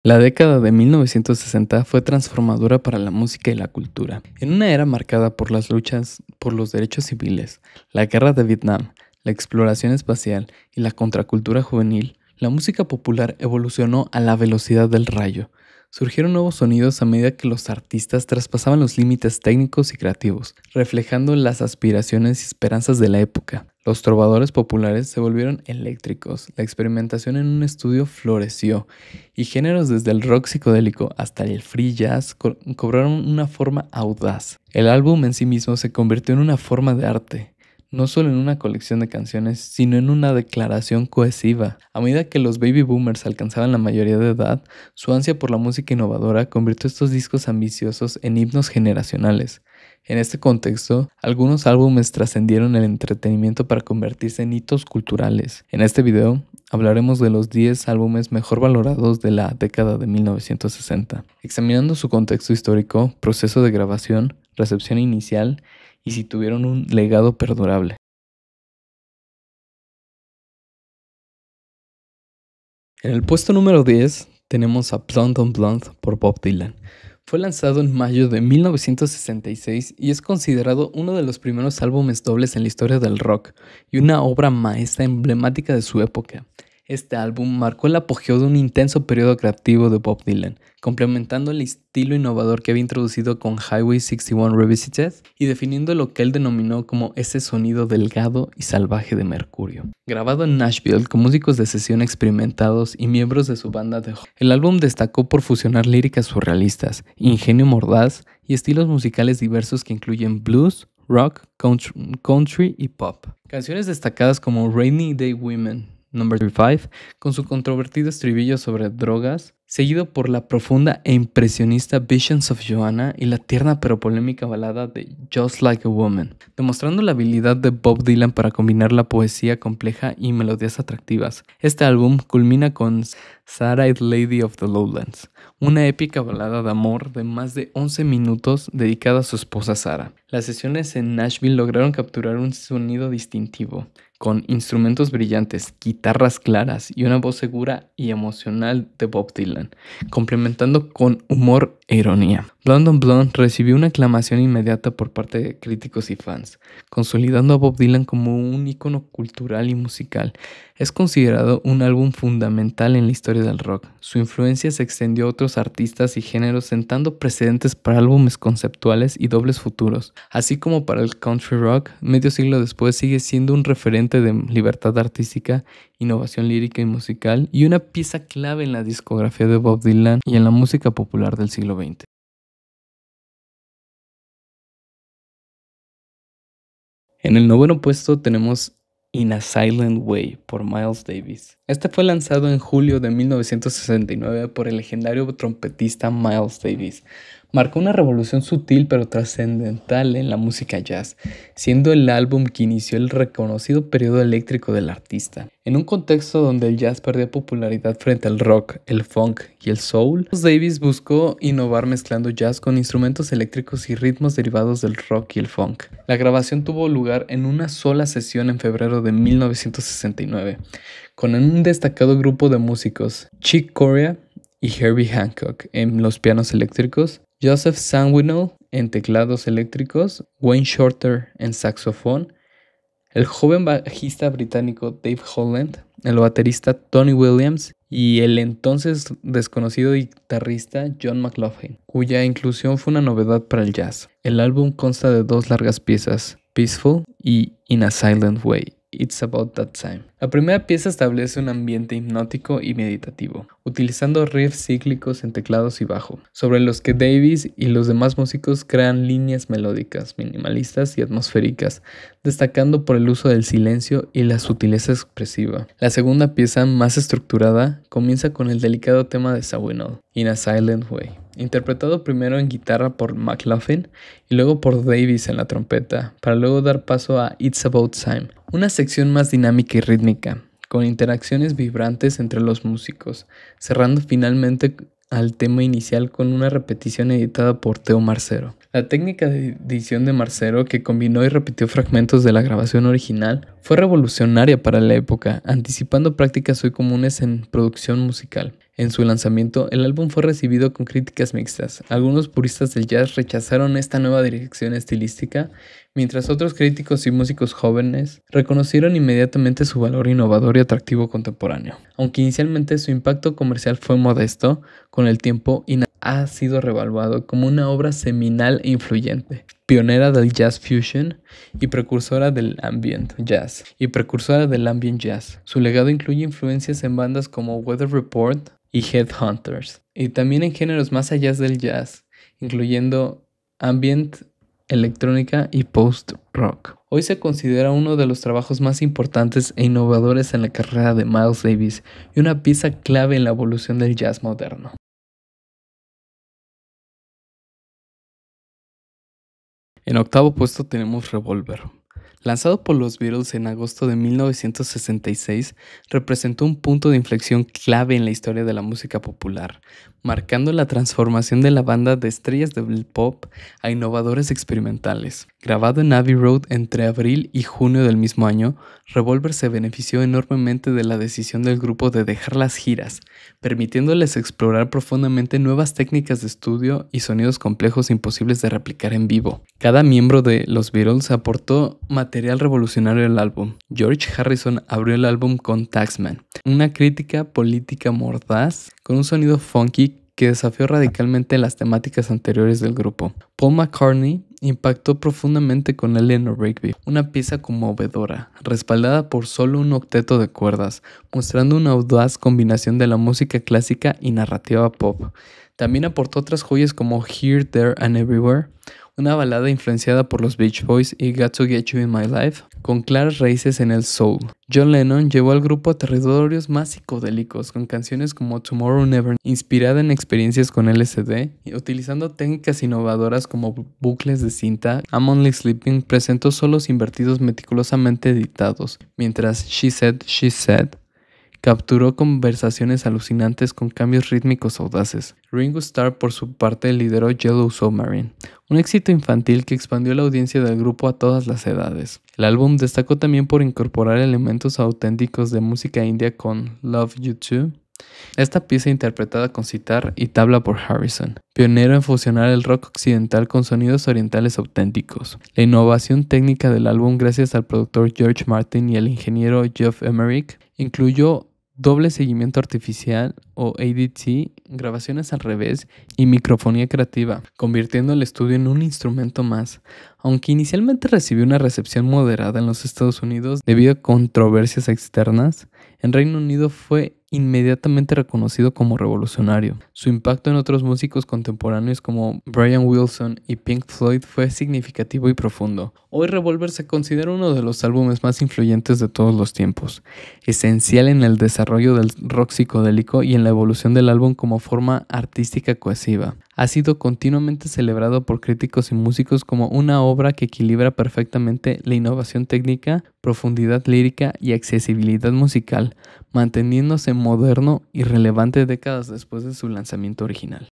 La década de 1960 fue transformadora para la música y la cultura. En una era marcada por las luchas por los derechos civiles, la guerra de Vietnam, la exploración espacial y la contracultura juvenil, la música popular evolucionó a la velocidad del rayo. Surgieron nuevos sonidos a medida que los artistas traspasaban los límites técnicos y creativos, reflejando las aspiraciones y esperanzas de la época. Los trovadores populares se volvieron eléctricos, la experimentación en un estudio floreció, y géneros desde el rock psicodélico hasta el free jazz cobraron una forma audaz. El álbum en sí mismo se convirtió en una forma de arte, no solo en una colección de canciones, sino en una declaración cohesiva. A medida que los baby boomers alcanzaban la mayoría de edad, su ansia por la música innovadora convirtió estos discos ambiciosos en himnos generacionales. En este contexto, algunos álbumes trascendieron el entretenimiento para convertirse en hitos culturales. En este video, hablaremos de los 10 álbumes mejor valorados de la década de 1960, examinando su contexto histórico, proceso de grabación, recepción inicial y si tuvieron un legado perdurable. En el puesto número 10 tenemos a Blonde on Blonde por Bob Dylan. Fue lanzado en mayo de 1966 y es considerado uno de los primeros álbumes dobles en la historia del rock y una obra maestra emblemática de su época. Este álbum marcó el apogeo de un intenso periodo creativo de Bob Dylan, complementando el estilo innovador que había introducido con Highway 61 Revisited y definiendo lo que él denominó como ese sonido delgado y salvaje de Mercurio. Grabado en Nashville con músicos de sesión experimentados y miembros de su banda de rock, el álbum destacó por fusionar líricas surrealistas, ingenio mordaz y estilos musicales diversos que incluyen blues, rock, country y pop. Canciones destacadas como Rainy Day Women, Number 5, con su controvertido estribillo sobre drogas, seguido por la profunda e impresionista Visions of Joanna y la tierna pero polémica balada de Just Like a Woman, demostrando la habilidad de Bob Dylan para combinar la poesía compleja y melodías atractivas. Este álbum culmina con Sad-Eyed Lady of the Lowlands, una épica balada de amor de más de 11 minutos dedicada a su esposa Sarah. Las sesiones en Nashville lograron capturar un sonido distintivo, con instrumentos brillantes, guitarras claras y una voz segura y emocional de Bob Dylan, complementando con humor e ironía. Blonde on Blonde recibió una aclamación inmediata por parte de críticos y fans, consolidando a Bob Dylan como un ícono cultural y musical. Es considerado un álbum fundamental en la historia del rock. Su influencia se extendió a otros artistas y géneros, sentando precedentes para álbumes conceptuales y dobles futuros. Así como para el country rock, medio siglo después sigue siendo un referente de libertad artística, innovación lírica y musical, y una pieza clave en la discografía de Bob Dylan y en la música popular del siglo XX. En el noveno puesto tenemos In a Silent Way por Miles Davis. Este fue lanzado en julio de 1969 por el legendario trompetista Miles Davis. Marcó una revolución sutil pero trascendental en la música jazz, siendo el álbum que inició el reconocido periodo eléctrico del artista. En un contexto donde el jazz perdía popularidad frente al rock, el funk y el soul, Miles Davis buscó innovar mezclando jazz con instrumentos eléctricos y ritmos derivados del rock y el funk. La grabación tuvo lugar en una sola sesión en febrero de 1969, con un destacado grupo de músicos, Chick Corea y Herbie Hancock en los pianos eléctricos, Joseph Zawinul en teclados eléctricos, Wayne Shorter en saxofón, el joven bajista británico Dave Holland, el baterista Tony Williams y el entonces desconocido guitarrista John McLaughlin, cuya inclusión fue una novedad para el jazz. El álbum consta de 2 largas piezas, Peaceful y In a Silent Way. It's About That Time. La primera pieza establece un ambiente hipnótico y meditativo, utilizando riffs cíclicos en teclados y bajo, sobre los que Davis y los demás músicos crean líneas melódicas, minimalistas y atmosféricas, destacando por el uso del silencio y la sutileza expresiva. La segunda pieza, más estructurada, comienza con el delicado tema de Zawinul, In a Silent Way, interpretado primero en guitarra por McLaughlin y luego por Davis en la trompeta, para luego dar paso a It's About Time, una sección más dinámica y rítmica, con interacciones vibrantes entre los músicos, cerrando finalmente al tema inicial con una repetición editada por Theo Marcero. La técnica de edición de Marcero, que combinó y repitió fragmentos de la grabación original, fue revolucionaria para la época, anticipando prácticas hoy comunes en producción musical. En su lanzamiento, el álbum fue recibido con críticas mixtas. Algunos puristas del jazz rechazaron esta nueva dirección estilística, mientras otros críticos y músicos jóvenes reconocieron inmediatamente su valor innovador y atractivo contemporáneo. Aunque inicialmente su impacto comercial fue modesto, con el tiempo ha sido revaluado como una obra seminal e influyente, pionera del jazz fusion y precursora del ambient jazz. Su legado incluye influencias en bandas como Weather Report y Headhunters, y también en géneros más allá del jazz, incluyendo ambient, electrónica y post-rock. Hoy se considera uno de los trabajos más importantes e innovadores en la carrera de Miles Davis y una pieza clave en la evolución del jazz moderno. En octavo puesto tenemos Revolver. Lanzado por los Beatles en agosto de 1966, representó un punto de inflexión clave en la historia de la música popular, marcando la transformación de la banda de estrellas del pop a innovadores experimentales. Grabado en Abbey Road entre abril y junio del mismo año, Revolver se benefició enormemente de la decisión del grupo de dejar las giras, permitiéndoles explorar profundamente nuevas técnicas de estudio y sonidos complejos imposibles de replicar en vivo. Cada miembro de los Beatles aportó material revolucionario al álbum. George Harrison abrió el álbum con Taxman, una crítica política mordaz con un sonido funky que desafió radicalmente las temáticas anteriores del grupo. Paul McCartney impactó profundamente con Eleanor Rigby, una pieza conmovedora, respaldada por solo un octeto de cuerdas, mostrando una audaz combinación de la música clásica y narrativa pop. También aportó otras joyas como Here, There and Everywhere, una balada influenciada por los Beach Boys y Got to Get You in My Life, con claras raíces en el soul. John Lennon llevó al grupo a territorios más psicodélicos, con canciones como Tomorrow Never, inspirada en experiencias con LSD, y utilizando técnicas innovadoras como bucles de cinta. I'm Only Sleeping presentó solos invertidos meticulosamente editados, mientras She Said capturó conversaciones alucinantes con cambios rítmicos audaces. Ringo Starr, por su parte, lideró Yellow Submarine, un éxito infantil que expandió la audiencia del grupo a todas las edades. El álbum destacó también por incorporar elementos auténticos de música india con Love You Too, esta pieza interpretada con sitar y tabla por Harrison, pionero en fusionar el rock occidental con sonidos orientales auténticos. La innovación técnica del álbum, gracias al productor George Martin y al ingeniero Geoff Emerick, incluyó doble seguimiento artificial o ADT, grabaciones al revés y microfonía creativa, convirtiendo el estudio en un instrumento más. Aunque inicialmente recibió una recepción moderada en los Estados Unidos debido a controversias externas, en Reino Unido fue inmediatamente reconocido como revolucionario. Su impacto en otros músicos contemporáneos como Brian Wilson y Pink Floyd fue significativo y profundo. Hoy Revolver se considera uno de los álbumes más influyentes de todos los tiempos, esencial en el desarrollo del rock psicodélico y en la evolución del álbum como forma artística cohesiva. Ha sido continuamente celebrado por críticos y músicos como una obra que equilibra perfectamente la innovación técnica, profundidad lírica y accesibilidad musical, manteniéndose moderno y relevante décadas después de su lanzamiento original.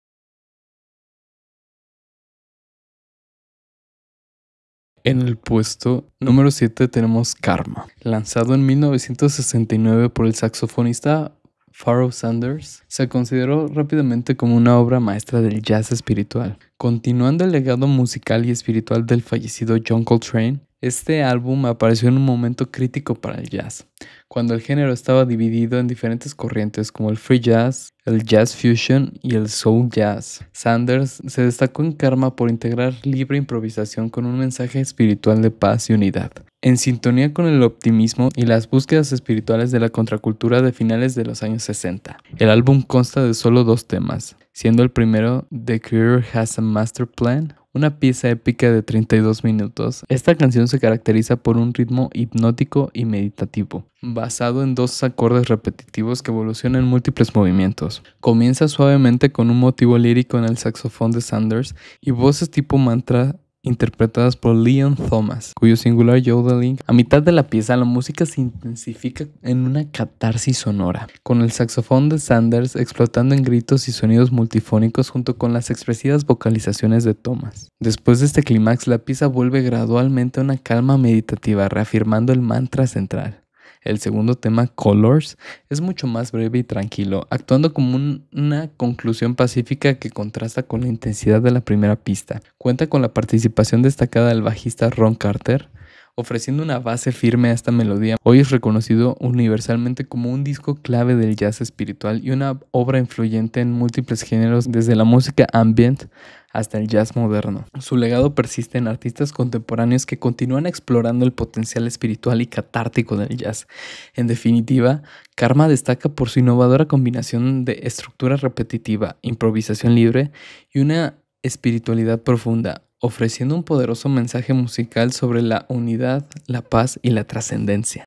En el puesto número 7 tenemos Karma, lanzado en 1969 por el saxofonista Pharoah Sanders. Se consideró rápidamente como una obra maestra del jazz espiritual. Continuando el legado musical y espiritual del fallecido John Coltrane, este álbum apareció en un momento crítico para el jazz, cuando el género estaba dividido en diferentes corrientes como el free jazz, el jazz fusion y el soul jazz. Sanders se destacó en Karma por integrar libre improvisación con un mensaje espiritual de paz y unidad, en sintonía con el optimismo y las búsquedas espirituales de la contracultura de finales de los años 60. El álbum consta de solo 2 temas, siendo el primero The Creator Has a Master Plan, una pieza épica de 32 minutos. Esta canción se caracteriza por un ritmo hipnótico y meditativo, basado en 2 acordes repetitivos que evolucionan en múltiples movimientos. Comienza suavemente con un motivo lírico en el saxofón de Sanders y voces tipo mantra interpretadas por Leon Thomas, cuyo singular yodeling. A mitad de la pieza, la música se intensifica en una catarsis sonora, con el saxofón de Sanders explotando en gritos y sonidos multifónicos junto con las expresivas vocalizaciones de Thomas. Después de este clímax, la pieza vuelve gradualmente a una calma meditativa, reafirmando el mantra central. El segundo tema, Colors, es mucho más breve y tranquilo, actuando como una conclusión pacífica que contrasta con la intensidad de la primera pista. Cuenta con la participación destacada del bajista Ron Carter, ofreciendo una base firme a esta melodía. Hoy es reconocido universalmente como un disco clave del jazz espiritual y una obra influyente en múltiples géneros, desde la música ambient hasta el jazz moderno. Su legado persiste en artistas contemporáneos que continúan explorando el potencial espiritual y catártico del jazz. En definitiva, Karma destaca por su innovadora combinación de estructura repetitiva, improvisación libre y una espiritualidad profunda, ofreciendo un poderoso mensaje musical sobre la unidad, la paz y la trascendencia.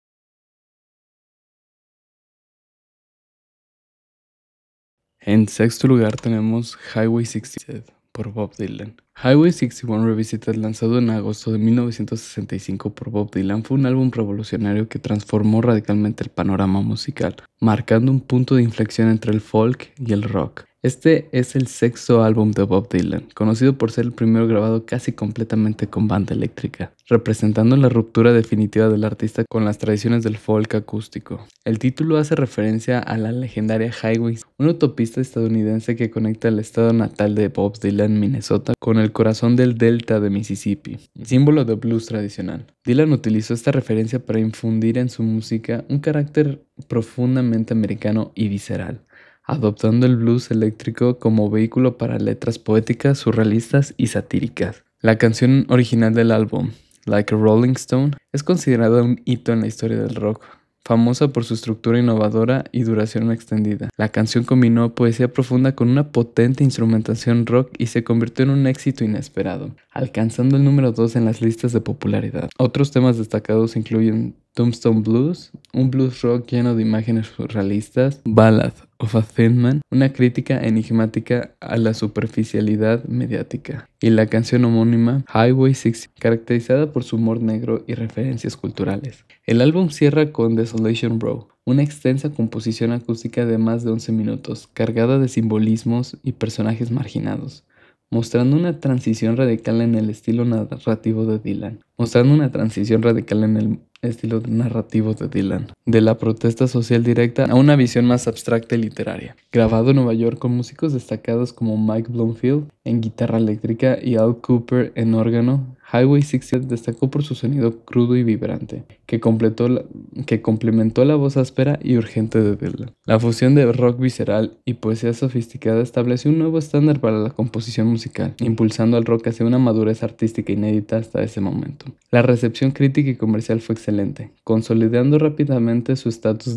En sexto lugar tenemos Highway 67 por Bob Dylan. Highway 61 Revisited, lanzado en agosto de 1965 por Bob Dylan, fue un álbum revolucionario que transformó radicalmente el panorama musical, marcando un punto de inflexión entre el folk y el rock. Este es el sexto álbum de Bob Dylan, conocido por ser el primero grabado casi completamente con banda eléctrica, representando la ruptura definitiva del artista con las tradiciones del folk acústico. El título hace referencia a la legendaria Highway, una autopista estadounidense que conecta el estado natal de Bob Dylan, Minnesota, con el corazón del delta de Mississippi, símbolo de blues tradicional. Dylan utilizó esta referencia para infundir en su música un carácter profundamente americano y visceral, adoptando el blues eléctrico como vehículo para letras poéticas, surrealistas y satíricas. La canción original del álbum, Like a Rolling Stone, es considerada un hito en la historia del rock, famosa por su estructura innovadora y duración extendida. La canción combinó poesía profunda con una potente instrumentación rock y se convirtió en un éxito inesperado, alcanzando el número 2 en las listas de popularidad. Otros temas destacados incluyen Tombstone Blues, un blues rock lleno de imágenes surrealistas; Ballad of a Thin Man, una crítica enigmática a la superficialidad mediática; y la canción homónima Highway 60, caracterizada por su humor negro y referencias culturales. El álbum cierra con Desolation Row, una extensa composición acústica de más de 11 minutos, cargada de simbolismos y personajes marginados, mostrando una transición radical en el estilo narrativo de Dylan. De la protesta social directa a una visión más abstracta y literaria. Grabado en Nueva York con músicos destacados como Mike Bloomfield en guitarra eléctrica y Al Cooper en órgano, Highway 60 destacó por su sonido crudo y vibrante, que complementó la voz áspera y urgente de Dylan. La fusión de rock visceral y poesía sofisticada estableció un nuevo estándar para la composición musical, impulsando al rock hacia una madurez artística inédita hasta ese momento. La recepción crítica y comercial fue excelente, consolidando rápidamente su estatus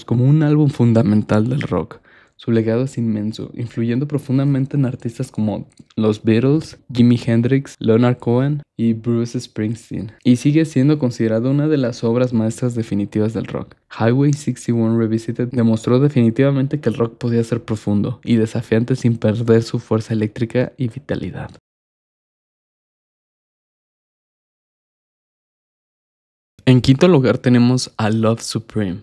como un álbum fundamental del rock. Su legado es inmenso, influyendo profundamente en artistas como los Beatles, Jimi Hendrix, Leonard Cohen y Bruce Springsteen, y sigue siendo considerado una de las obras maestras definitivas del rock. Highway 61 Revisited demostró definitivamente que el rock podía ser profundo y desafiante sin perder su fuerza eléctrica y vitalidad. En quinto lugar tenemos a Love Supreme.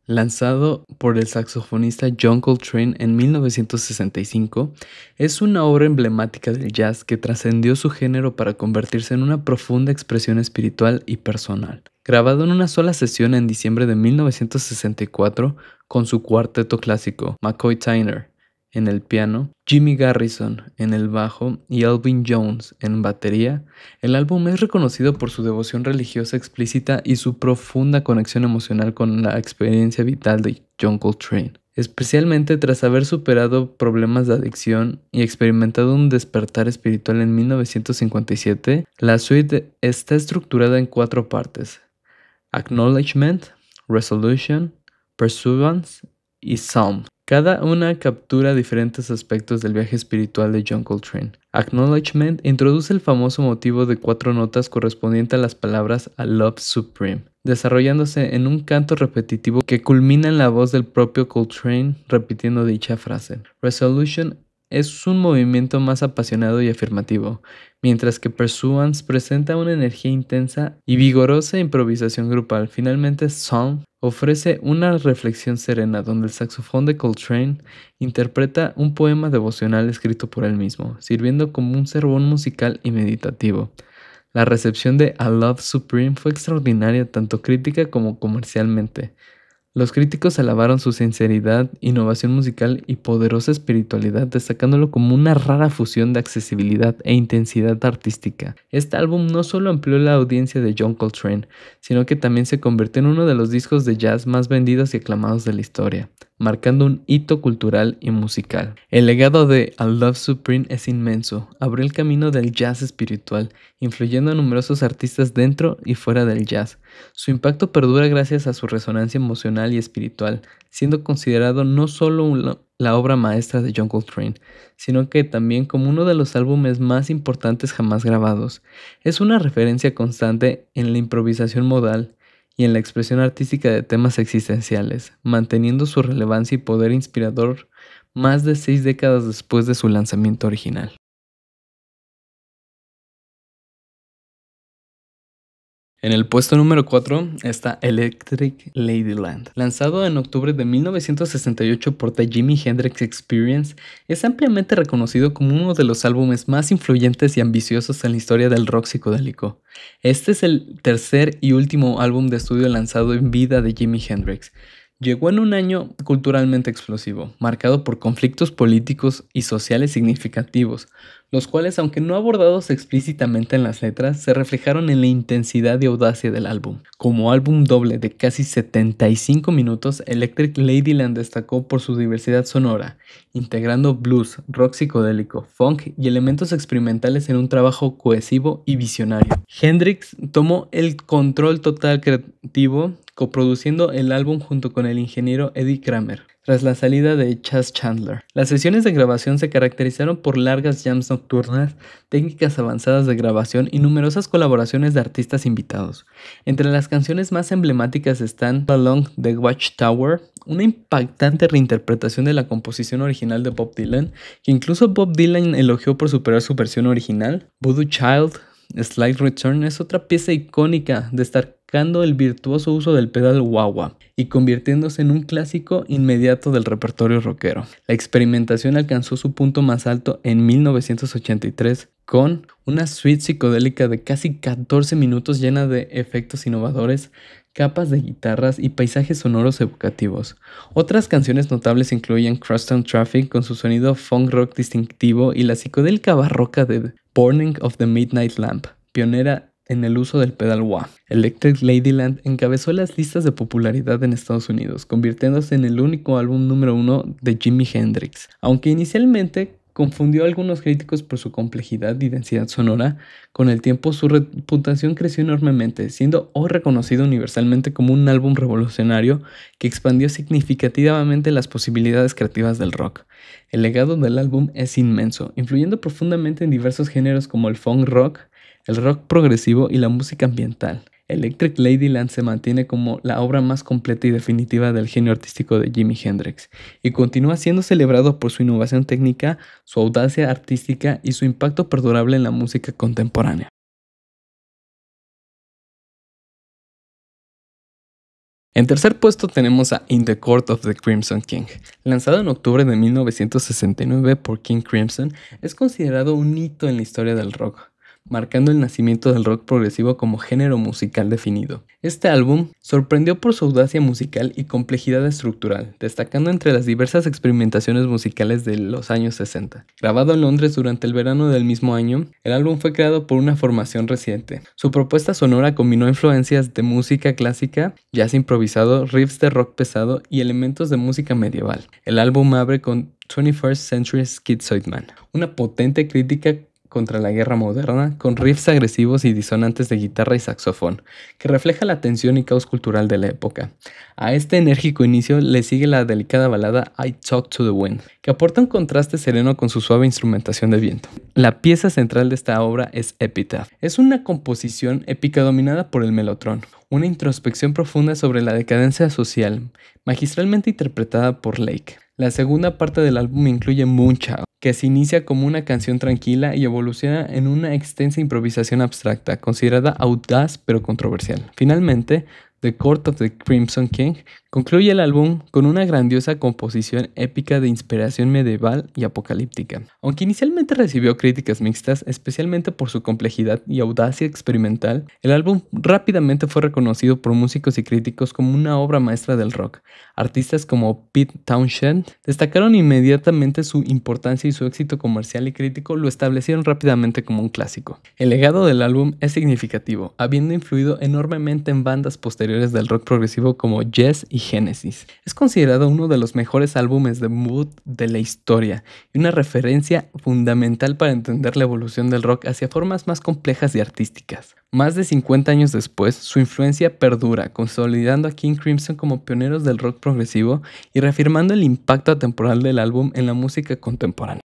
Lanzado por el saxofonista John Coltrane en 1965, es una obra emblemática del jazz que trascendió su género para convertirse en una profunda expresión espiritual y personal. Grabado en una sola sesión en diciembre de 1964 con su cuarteto clásico, McCoy Tyner en el piano, Jimmy Garrison en el bajo y Elvin Jones en batería, el álbum es reconocido por su devoción religiosa explícita y su profunda conexión emocional con la experiencia vital de John Coltrane. Especialmente tras haber superado problemas de adicción y experimentado un despertar espiritual en 1957, la suite está estructurada en 4 partes: Acknowledgement, Resolution, Pursuance y Psalm. Cada una captura diferentes aspectos del viaje espiritual de John Coltrane. Acknowledgement introduce el famoso motivo de 4 notas correspondiente a las palabras A Love Supreme, desarrollándose en un canto repetitivo que culmina en la voz del propio Coltrane repitiendo dicha frase. Resolution es un movimiento más apasionado y afirmativo, mientras que Pursuance presenta una energía intensa y vigorosa improvisación grupal. Finalmente, Psalm ofrece una reflexión serena donde el saxofón de Coltrane interpreta un poema devocional escrito por él mismo, sirviendo como un sermón musical y meditativo. La recepción de A Love Supreme fue extraordinaria tanto crítica como comercialmente. Los críticos alabaron su sinceridad, innovación musical y poderosa espiritualidad, destacándolo como una rara fusión de accesibilidad e intensidad artística. Este álbum no solo amplió la audiencia de John Coltrane, sino que también se convirtió en uno de los discos de jazz más vendidos y aclamados de la historia, marcando un hito cultural y musical. El legado de A Love Supreme es inmenso, abrió el camino del jazz espiritual, influyendo a numerosos artistas dentro y fuera del jazz. Su impacto perdura gracias a su resonancia emocional y espiritual, siendo considerado no solo la obra maestra de John Coltrane, sino que también como uno de los álbumes más importantes jamás grabados. Es una referencia constante en la improvisación modal y en la expresión artística de temas existenciales, manteniendo su relevancia y poder inspirador más de 6 décadas después de su lanzamiento original. En el puesto número 4 está Electric Ladyland. Lanzado en octubre de 1968 por The Jimi Hendrix Experience, es ampliamente reconocido como uno de los álbumes más influyentes y ambiciosos en la historia del rock psicodélico. Este es el tercer y último álbum de estudio lanzado en vida de Jimi Hendrix. Llegó en un año culturalmente explosivo, marcado por conflictos políticos y sociales significativos, los cuales, aunque no abordados explícitamente en las letras, se reflejaron en la intensidad y audacia del álbum. Como álbum doble de casi 75 minutos, Electric Ladyland destacó por su diversidad sonora, integrando blues, rock psicodélico, funk y elementos experimentales en un trabajo cohesivo y visionario. Hendrix tomó el control total creativo, coproduciendo el álbum junto con el ingeniero Eddie Kramer, tras la salida de Chas Chandler. Las sesiones de grabación se caracterizaron por largas jams nocturnas, técnicas avanzadas de grabación y numerosas colaboraciones de artistas invitados. Entre las canciones más emblemáticas están Along the Watchtower, una impactante reinterpretación de la composición original de Bob Dylan, que incluso Bob Dylan elogió por superar su versión original. Voodoo Child, Slight Return es otra pieza icónica, destacando el virtuoso uso del pedal wah-wah y convirtiéndose en un clásico inmediato del repertorio rockero. La experimentación alcanzó su punto más alto en 1983 con una suite psicodélica de casi 14 minutos llena de efectos innovadores, capas de guitarras y paisajes sonoros evocativos. Otras canciones notables incluyen Crosstown Traffic con su sonido funk rock distintivo y la psicodélica barroca de Burning of the Midnight Lamp, pionera en el uso del pedal wah. Electric Ladyland encabezó las listas de popularidad en Estados Unidos, convirtiéndose en el único álbum número 1 de Jimi Hendrix. Aunque inicialmente confundió a algunos críticos por su complejidad y densidad sonora, con el tiempo su reputación creció enormemente, siendo hoy reconocido universalmente como un álbum revolucionario que expandió significativamente las posibilidades creativas del rock. El legado del álbum es inmenso, influyendo profundamente en diversos géneros como el funk rock, el rock progresivo y la música ambiental. Electric Ladyland se mantiene como la obra más completa y definitiva del genio artístico de Jimi Hendrix y continúa siendo celebrado por su innovación técnica, su audacia artística y su impacto perdurable en la música contemporánea. En tercer puesto tenemos a In the Court of the Crimson King. Lanzado en octubre de 1969 por King Crimson, es considerado un hito en la historia del rock, marcando el nacimiento del rock progresivo como género musical definido. Este álbum sorprendió por su audacia musical y complejidad estructural, destacando entre las diversas experimentaciones musicales de los años 60. Grabado en Londres durante el verano del mismo año, el álbum fue creado por una formación reciente. Su propuesta sonora combinó influencias de música clásica, jazz improvisado, riffs de rock pesado y elementos de música medieval. El álbum abre con 21st Century Schizoid Man, una potente crítica contra la guerra moderna, con riffs agresivos y disonantes de guitarra y saxofón, que refleja la tensión y caos cultural de la época. A este enérgico inicio le sigue la delicada balada I Talk to the Wind, que aporta un contraste sereno con su suave instrumentación de viento. La pieza central de esta obra es Epitaph. Es una composición épica dominada por el melotron, una introspección profunda sobre la decadencia social, magistralmente interpretada por Lake. La segunda parte del álbum incluye Moonchild, que se inicia como una canción tranquila y evoluciona en una extensa improvisación abstracta, considerada audaz pero controversial. Finalmente, The Court of the Crimson King, concluye el álbum con una grandiosa composición épica de inspiración medieval y apocalíptica. Aunque inicialmente recibió críticas mixtas, especialmente por su complejidad y audacia experimental, el álbum rápidamente fue reconocido por músicos y críticos como una obra maestra del rock. Artistas como Pete Townshend destacaron inmediatamente su importancia y su éxito comercial y crítico lo establecieron rápidamente como un clásico. El legado del álbum es significativo, habiendo influido enormemente en bandas posteriores del rock progresivo como Yes y Genesis. Es considerado uno de los mejores álbumes de mood de la historia y una referencia fundamental para entender la evolución del rock hacia formas más complejas y artísticas. Más de 50 años después, su influencia perdura, consolidando a King Crimson como pioneros del rock progresivo y reafirmando el impacto atemporal del álbum en la música contemporánea.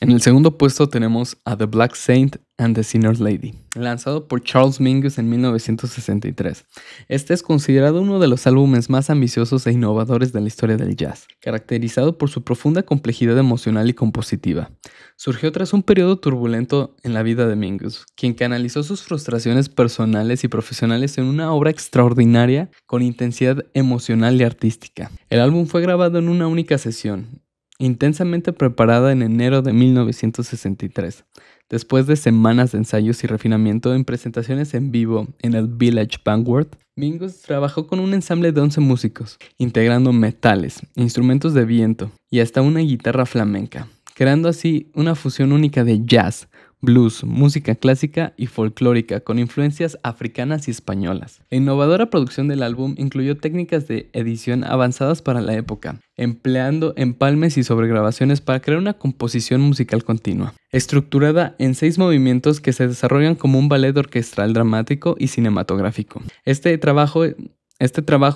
En el segundo puesto tenemos a The Black Saint and the Sinner's Lady, lanzado por Charles Mingus en 1963. Este es considerado uno de los álbumes más ambiciosos e innovadores de la historia del jazz, caracterizado por su profunda complejidad emocional y compositiva. Surgió tras un periodo turbulento en la vida de Mingus, quien canalizó sus frustraciones personales y profesionales en una obra extraordinaria con intensidad emocional y artística. El álbum fue grabado en una única sesión, intensamente preparada en enero de 1963, después de semanas de ensayos y refinamiento en presentaciones en vivo en el Village Vanguard. Mingus trabajó con un ensamble de 11 músicos, integrando metales, instrumentos de viento y hasta una guitarra flamenca, creando así una fusión única de jazz, blues, música clásica y folclórica con influencias africanas y españolas. La innovadora producción del álbum incluyó técnicas de edición avanzadas para la época, empleando empalmes y sobregrabaciones para crear una composición musical continua, estructurada en 6 movimientos que se desarrollan como un ballet orquestral dramático y cinematográfico. Este trabajo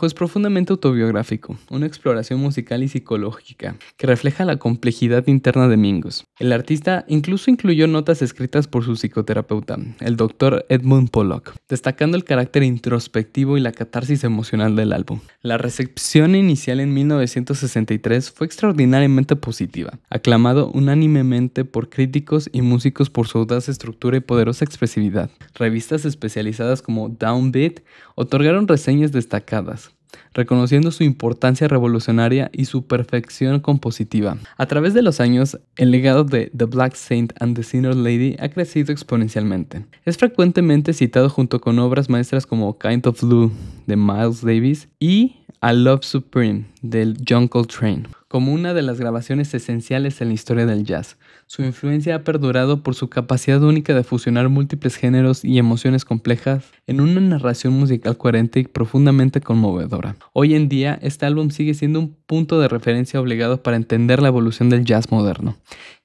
es profundamente autobiográfico, una exploración musical y psicológica que refleja la complejidad interna de Mingus. El artista incluso incluyó notas escritas por su psicoterapeuta, el Dr. Edmund Pollock, destacando el carácter introspectivo y la catarsis emocional del álbum. La recepción inicial en 1963 fue extraordinariamente positiva, aclamado unánimemente por críticos y músicos por su audaz estructura y poderosa expresividad. Revistas especializadas como Downbeat otorgaron reseñas destacadas, reconociendo su importancia revolucionaria y su perfección compositiva. A través de los años, el legado de The Black Saint and the Sinner's Lady ha crecido exponencialmente. Es frecuentemente citado junto con obras maestras como Kind of Blue de Miles Davis y A Love Supreme de John Coltrane, como una de las grabaciones esenciales en la historia del jazz. Su influencia ha perdurado por su capacidad única de fusionar múltiples géneros y emociones complejas en una narración musical coherente y profundamente conmovedora. Hoy en día, este álbum sigue siendo un punto de referencia obligado para entender la evolución del jazz moderno,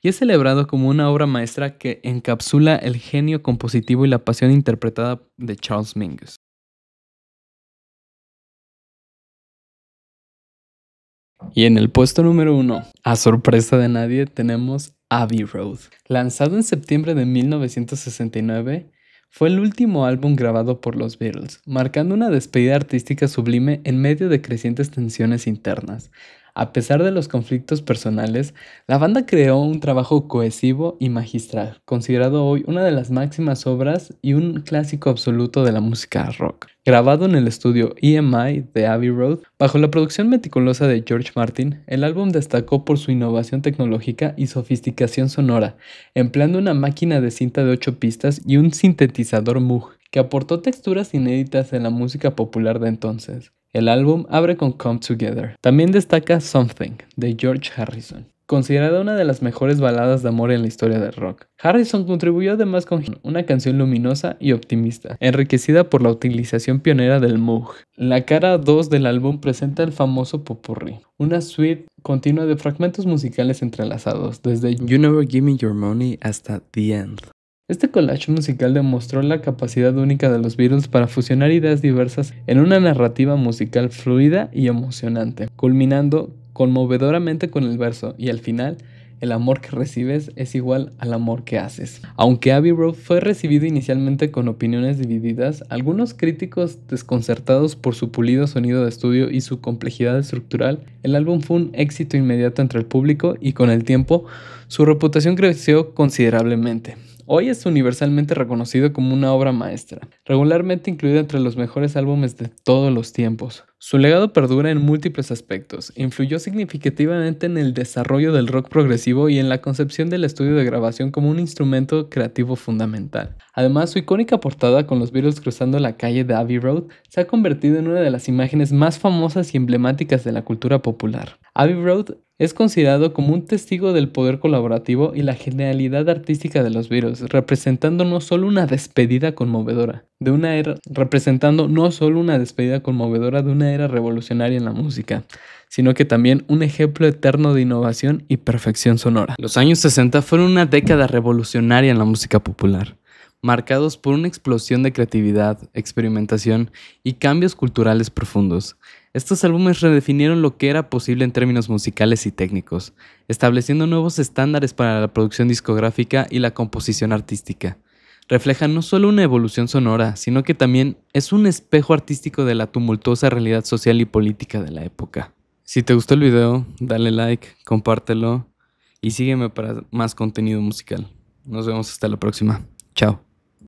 y es celebrado como una obra maestra que encapsula el genio compositivo y la pasión interpretada de Charles Mingus. Y en el puesto número 1, a sorpresa de nadie, tenemos Abbey Road. Lanzado en septiembre de 1969, fue el último álbum grabado por los Beatles, marcando una despedida artística sublime en medio de crecientes tensiones internas. A pesar de los conflictos personales, la banda creó un trabajo cohesivo y magistral, considerado hoy una de las máximas obras y un clásico absoluto de la música rock. Grabado en el estudio EMI de Abbey Road, bajo la producción meticulosa de George Martin, el álbum destacó por su innovación tecnológica y sofisticación sonora, empleando una máquina de cinta de 8 pistas y un sintetizador Moog, que aportó texturas inéditas en la música popular de entonces. El álbum abre con Come Together. También destaca Something, de George Harrison, considerada una de las mejores baladas de amor en la historia del rock. Harrison contribuyó además con una canción luminosa y optimista, enriquecida por la utilización pionera del Moog. La cara 2 del álbum presenta el famoso popurrí, una suite continua de fragmentos musicales entrelazados, desde You Never Give Me Your Money hasta The End. Este collage musical demostró la capacidad única de los Beatles para fusionar ideas diversas en una narrativa musical fluida y emocionante, culminando conmovedoramente con el verso y al final, el amor que recibes es igual al amor que haces. Aunque Abbey Road fue recibido inicialmente con opiniones divididas, algunos críticos desconcertados por su pulido sonido de estudio y su complejidad estructural, el álbum fue un éxito inmediato entre el público y con el tiempo su reputación creció considerablemente. Hoy es universalmente reconocido como una obra maestra, regularmente incluida entre los mejores álbumes de todos los tiempos. Su legado perdura en múltiples aspectos, influyó significativamente en el desarrollo del rock progresivo y en la concepción del estudio de grabación como un instrumento creativo fundamental. Además, su icónica portada con los Beatles cruzando la calle de Abbey Road se ha convertido en una de las imágenes más famosas y emblemáticas de la cultura popular. Abbey Road es considerado como un testigo del poder colaborativo y la genialidad artística de los Beatles, representando no solo una despedida conmovedora de una era, de una era revolucionaria en la música, sino que también un ejemplo eterno de innovación y perfección sonora. Los años 60 fueron una década revolucionaria en la música popular, marcados por una explosión de creatividad, experimentación y cambios culturales profundos. Estos álbumes redefinieron lo que era posible en términos musicales y técnicos, estableciendo nuevos estándares para la producción discográfica y la composición artística. Reflejan no solo una evolución sonora, sino que también es un espejo artístico de la tumultuosa realidad social y política de la época. Si te gustó el video, dale like, compártelo y sígueme para más contenido musical. Nos vemos hasta la próxima. Chao.